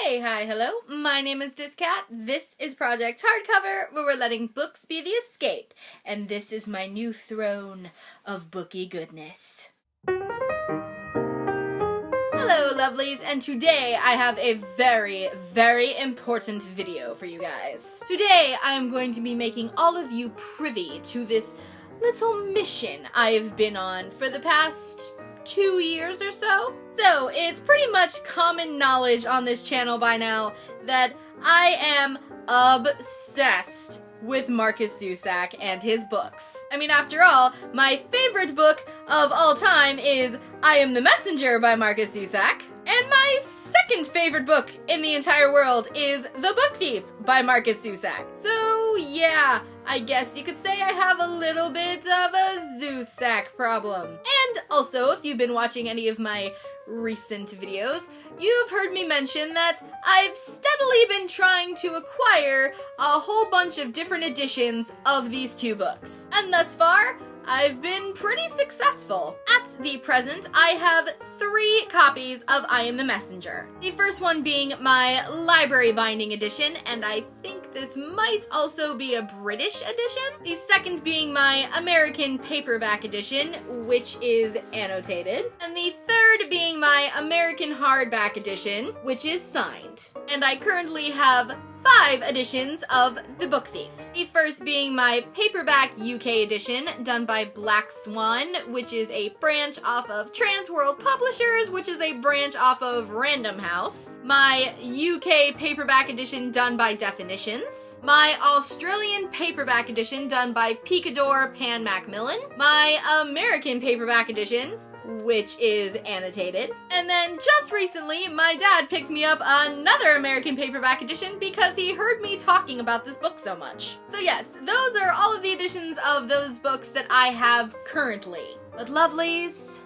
Hey, hi, hello, my name is dis.cat, this is Project Hardcover, where we're letting books be the escape, and this is my new throne of booky goodness. Hello, lovelies, and today I have a very, very important video for you guys. Today I'm going to be making all of you privy to this little mission I've been on for the past 2 years or so. So, it's pretty much common knowledge on this channel by now that I am obsessed with Marcus Zusak and his books. I mean, after all, my favorite book of all time is I Am the Messenger by Marcus Zusak, and my second favorite book in the entire world is The Book Thief by Marcus Zusak. So yeah, I guess you could say I have a little bit of a Zusak problem. And also, if you've been watching any of my recent videos, you've heard me mention that I've steadily been trying to acquire a whole bunch of different editions of these two books. And thus far, I've been pretty successful. At the present, I have 3 copies of I Am the Messenger. The first one being my library binding edition, and I think this might also be a British edition. The second being my American paperback edition, which is annotated. And the third being my American hardback edition, which is signed. And I currently have 5 editions of The Book Thief. The first being my paperback UK edition, done by Black Swan, which is a branch off of Transworld Publishers, which is a branch off of Random House. My UK paperback edition done by Definitions. My Australian paperback edition done by Picador Pan Macmillan. My American paperback edition, which is annotated. And then just recently, my dad picked me up another American paperback edition because he heard me talking about this book so much. So yes, those are all of the editions of those books that I have currently. But lovelies,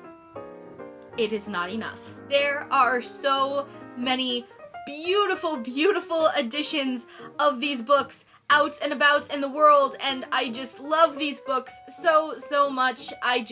it is not enough. There are so many beautiful, beautiful editions of these books out and about in the world, and I just love these books so much. I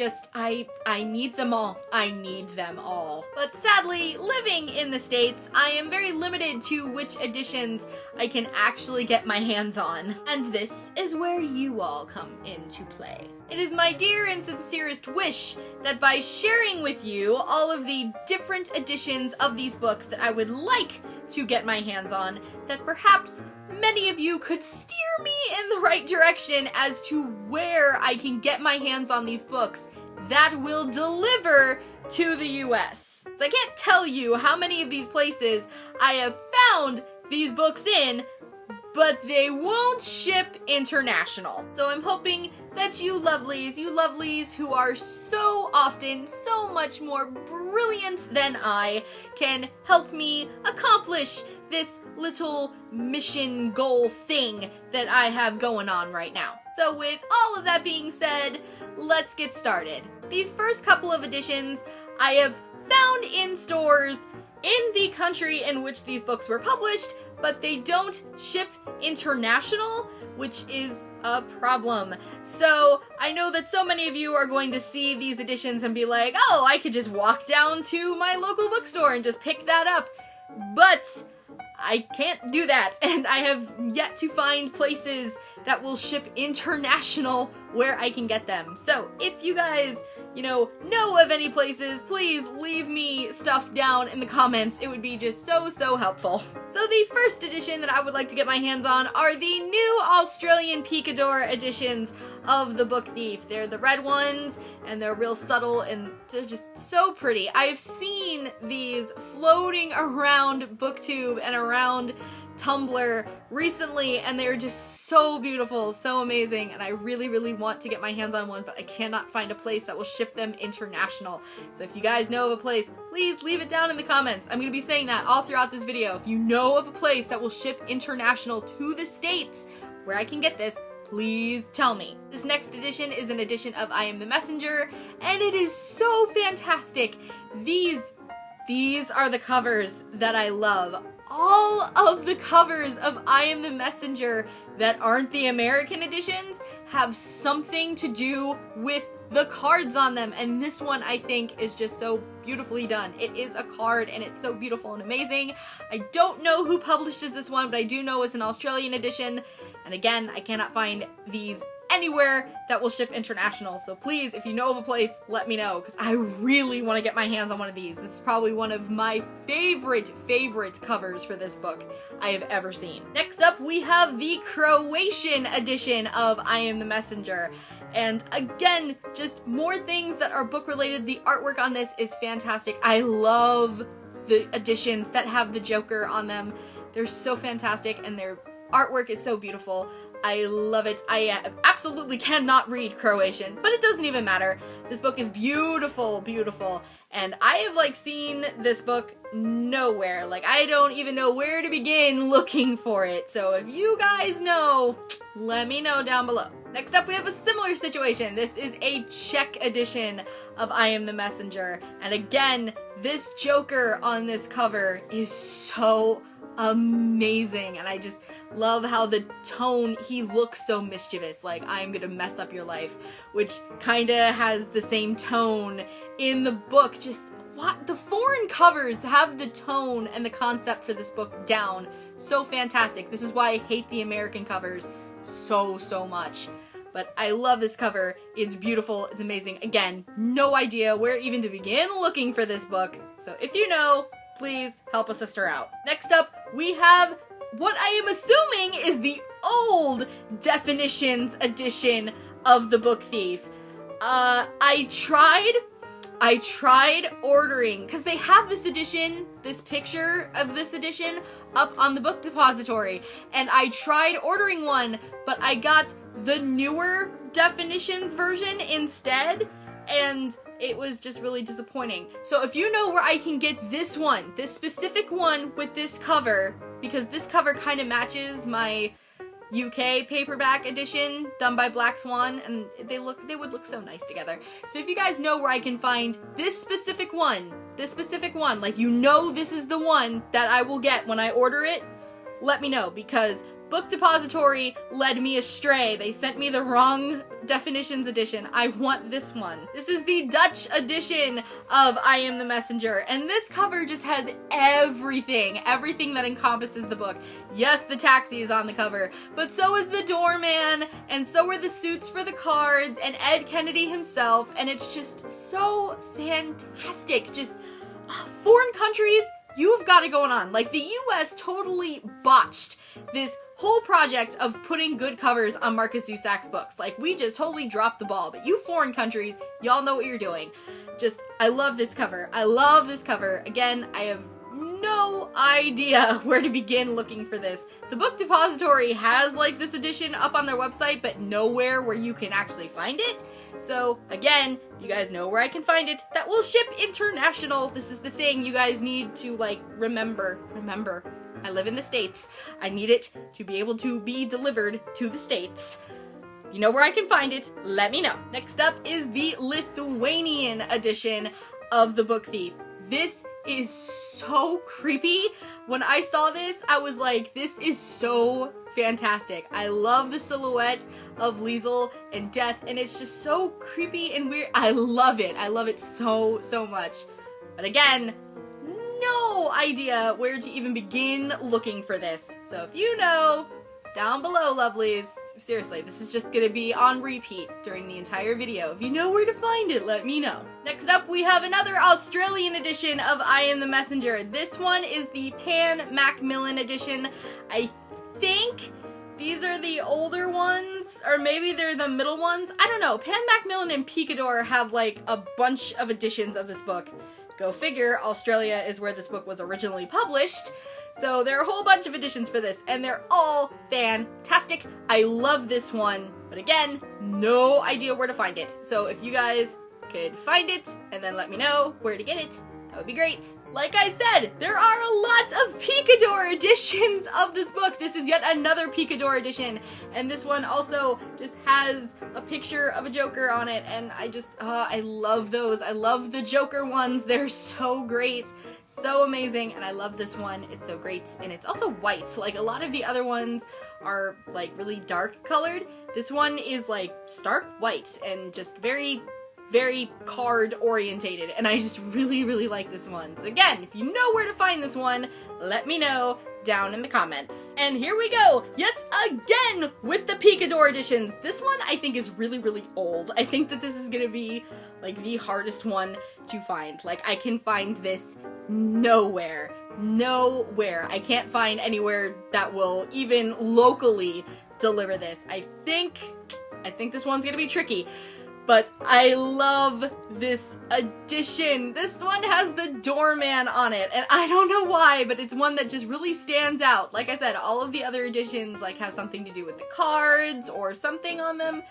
need them all. I need them all. But sadly, living in the States, I am very limited to which editions I can actually get my hands on. And this is where you all come into play. It is my dear and sincerest wish that by sharing with you all of the different editions of these books that I would like to get my hands on, that perhaps many of you could steer me in the right direction as to where I can get my hands on these books that will deliver to the US. So I can't tell you how many of these places I have found these books in, but they won't ship international. So I'm hoping that you lovelies who are so often so much more brilliant than I, can help me accomplish this little mission goal thing that I have going on right now. So with all of that being said, let's get started. These first couple of editions I have found in stores in the country in which these books were published, but they don't ship international, which is a problem. So I know that so many of you are going to see these editions and be like, oh, I could just walk down to my local bookstore and just pick that up. But I can't do that, and I have yet to find places that will ship international where I can get them. So if you guys, know of any places, please leave me stuff down in the comments. It would be just so helpful. So the first edition that I would like to get my hands on are the new Australian Picador editions of The Book Thief. They're the red ones, and they're real subtle, and they're just so pretty. I've seen these floating around BookTube and around Tumblr recently, and they're just so beautiful, so amazing, and I really want to get my hands on one, but I cannot find a place that will ship them international. So if you guys know of a place, please leave it down in the comments. I'm gonna be saying that all throughout this video. If you know of a place that will ship international to the States where I can get this, please tell me. This next edition is an edition of I Am the Messenger, and it is so fantastic. These are the covers that I love. All of the covers of I Am the Messenger that aren't the American editions have something to do with the cards on them, and this one I think is just so beautifully done. It is a card and it's so beautiful and amazing. I don't know who publishes this one, but I do know it's an Australian edition, and again, I cannot find these anywhere that will ship international, so please, if you know of a place, let me know, because I really want to get my hands on one of these. This is probably one of my favorite covers for this book I have ever seen. Next up, we have the Croatian edition of I Am the Messenger. And again, just more things that are book related. The artwork on this is fantastic. I love the editions that have the Joker on them. They're so fantastic and their artwork is so beautiful. I love it. I absolutely cannot read Croatian, but it doesn't even matter. This book is beautiful, beautiful. And I have like seen this book nowhere. Like I don't even know where to begin looking for it. So if you guys know, let me know down below. Next up, we have a similar situation. This is a Czech edition of I Am the Messenger. And again, this Joker on this cover is so amazing, and I just love how the tone, he looks so mischievous, like I'm gonna mess up your life, which kinda has the same tone in the book. Just what the foreign covers have the tone and the concept for this book down so fantastic. This is why I hate the American covers so much. But I love this cover. It's beautiful, it's amazing. Again, no idea where even to begin looking for this book, so if you know, please help a sister out. Next up, we have what I am assuming is the old Definitions edition of The Book Thief. I tried ordering, because they have this edition, this picture of this edition up on the book depository, and I tried ordering one, but I got the newer Definitions version instead, and it was just really disappointing. So if you know where I can get this one, this specific one with this cover, because this cover kind of matches my UK paperback edition done by Black Swan, and they would look so nice together. So if you guys know where I can find this specific one, like you know this is the one that I will get when I order it, let me know, because Book Depository led me astray. They sent me the wrong Definitions edition. I want this one. This is the Dutch edition of I Am the Messenger, and this cover just has everything that encompasses the book. Yes, the taxi is on the cover, but so is the doorman, and so are the suits for the cards, and Ed Kennedy himself, and it's just so fantastic. Just foreign countries, you've got it going on. Like, the US totally botched this whole project of putting good covers on Marcus Zusak's books. Like, we just totally dropped the ball, but you foreign countries, y'all know what you're doing. Just, I love this cover. I love this cover. Again, I have no idea where to begin looking for this. The Book Depository has like this edition up on their website, but nowhere where you can actually find it. So again, you guys know where I can find it. That will ship international. This is the thing you guys need to like remember. I live in the States. I need it to be able to be delivered to the States. You know where I can find it, let me know. Next up is the Lithuanian edition of The Book Thief. This is so creepy. When I saw this, I was like, this is so fantastic. I love the silhouette of Liesel and Death, and it's just so creepy and weird. I love it. I love it so much. But again, no idea where to even begin looking for this. So if you know, down below, lovelies. Seriously, this is just gonna be on repeat during the entire video. If you know where to find it, let me know. Next up, we have another Australian edition of I Am the Messenger. This one is the Pan Macmillan edition. I think these are the older ones, or maybe they're the middle ones. I don't know. Pan Macmillan and Picador have like a bunch of editions of this book. Go figure, Australia is where this book was originally published. So there are a whole bunch of editions for this, and they're all fantastic. I love this one, but again, no idea where to find it. So if you guys could find it, and then let me know where to get it, that would be great. Like I said, there are a lot of Picador editions of this book. This is yet another Picador edition, and this one also just has a picture of a Joker on it, and I love those. I love the Joker ones. They're so great. So amazing, and I love this one. It's so great, and it's also white. Like, a lot of the other ones are like really dark colored. This one is like stark white and just very very card orientated, and I just really, really like this one. So again, if you know where to find this one, let me know down in the comments. And here we go, yet again with the Picador editions. This one I think is really, really old. I think that this is gonna be like the hardest one to find. Like, I can find this nowhere. Nowhere. I can't find anywhere that will even locally deliver this. I think this one's gonna be tricky. But I love this edition. This one has the doorman on it, and I don't know why, but it's one that just really stands out. Like I said, all of the other editions like have something to do with the cards or something on them.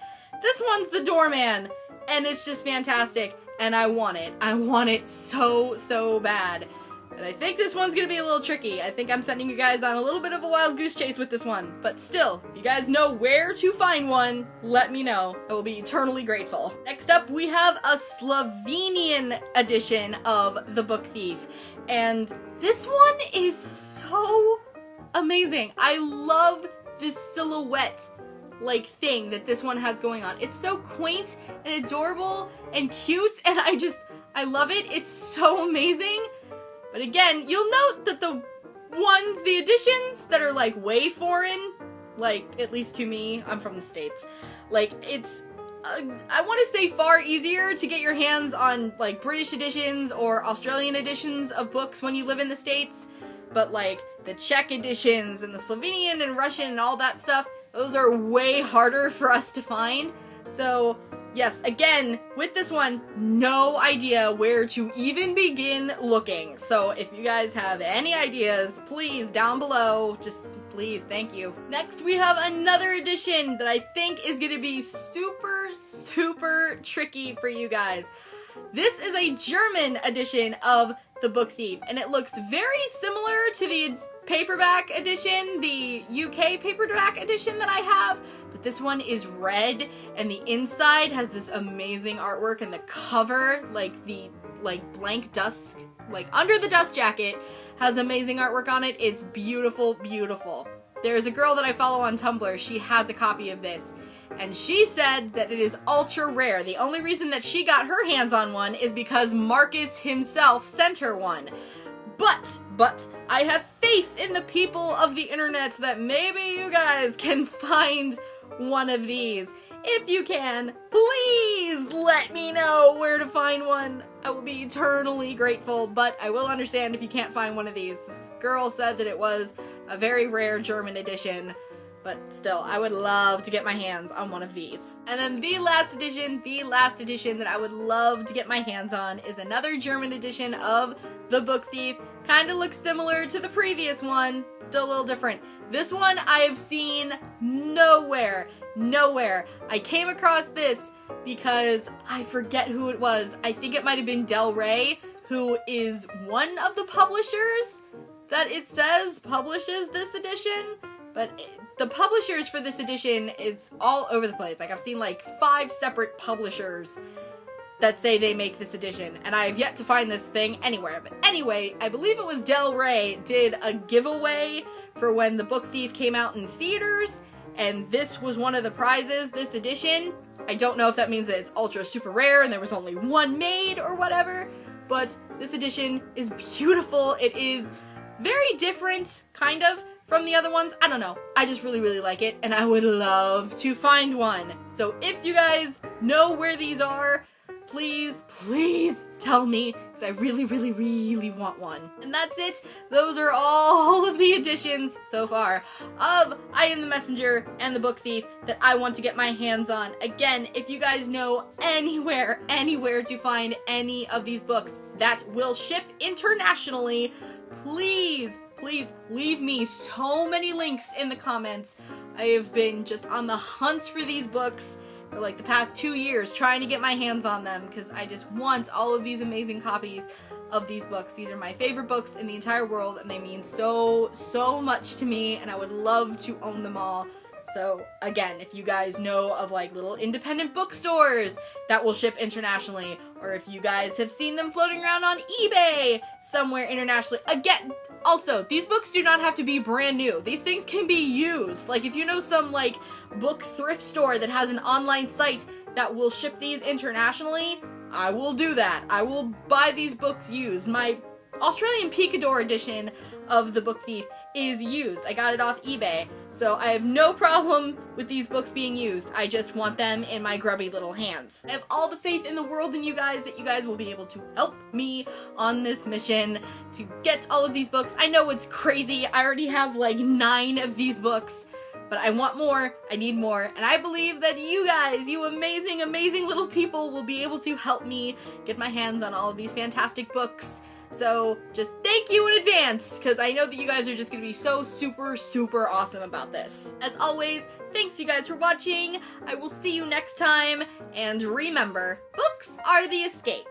This one's the doorman, and it's just fantastic, and I want it. I want it so, so bad. And I think this one's gonna be a little tricky. I think I'm sending you guys on a little bit of a wild goose chase with this one. But still, if you guys know where to find one, let me know. I will be eternally grateful. Next up, we have a Slovenian edition of The Book Thief. And this one is so amazing. I love this silhouette like thing that this one has going on. It's so quaint and adorable and cute, and I love it. It's so amazing. But again, you'll note that the editions that are like way foreign, like at least to me, I'm from the States, like it's, I want to say far easier to get your hands on like British editions or Australian editions of books when you live in the States, but like the Czech editions and the Slovenian and Russian and all that stuff, those are way harder for us to find. So yes, again, with this one, no idea where to even begin looking. So if you guys have any ideas, please, down below, just please, thank you. Next, we have another edition that I think is gonna be super, super tricky for you guys. This is a German edition of The Book Thief, and it looks very similar to the paperback edition, the UK paperback edition that I have, but this one is red, and the inside has this amazing artwork, and the cover, like the blank dust, like under the dust jacket, has amazing artwork on it. It's beautiful, beautiful. There's a girl that I follow on Tumblr, she has a copy of this, and she said that it is ultra rare. The only reason that she got her hands on one is because Marcus himself sent her one. But, I have faith in the people of the internet that maybe you guys can find one of these. If you can, please let me know where to find one. I will be eternally grateful, but I will understand if you can't find one of these. This girl said that it was a very rare German edition, but still, I would love to get my hands on one of these. And then the last edition that I would love to get my hands on is another German edition of The Book Thief. Kind of looks similar to the previous one, still a little different. This one I have seen nowhere. I came across this because I forget who it was. I think it might have been Del Rey, who is one of the publishers that it says publishes this edition, but the publishers for this edition is all over the place. Like, I've seen like 5 separate publishers that say they make this edition, and I have yet to find this thing anywhere. But anyway, I believe it was Del Rey did a giveaway for when The Book Thief came out in theaters, and this was one of the prizes, this edition. I don't know if that means that it's ultra super rare and there was only one made or whatever, but this edition is beautiful. It is very different, kind of, from the other ones. I don't know. I just really, really like it, and I would love to find one. So if you guys know where these are, please, please tell me, because I really, really, really want one. And that's it. Those are all of the editions so far of I Am the Messenger and The Book Thief that I want to get my hands on. Again, if you guys know anywhere to find any of these books that will ship internationally, please, please leave me so many links in the comments. I have been just on the hunt for these books for like the past 2 years, trying to get my hands on them because I just want all of these amazing copies of these books. These are my favorite books in the entire world, and they mean so, so much to me, and I would love to own them all. So again, if you guys know of like little independent bookstores that will ship internationally, or if you guys have seen them floating around on eBay somewhere internationally, again, also, these books do not have to be brand new. These things can be used. Like, if you know some, like, book thrift store that has an online site that will ship these internationally, I will do that. I will buy these books used. My Australian Picador edition of The Book Thief is used. I got it off eBay, so I have no problem with these books being used. I just want them in my grubby little hands. I have all the faith in the world in you guys that you guys will be able to help me on this mission to get all of these books. I know it's crazy. I already have like 9 of these books, but I want more, I need more, and I believe that you guys, you amazing, amazing little people, will be able to help me get my hands on all of these fantastic books. So just thank you in advance, because I know that you guys are just going to be so super, super awesome about this. As always, thanks you guys for watching. I will see you next time, and remember, books are the escape.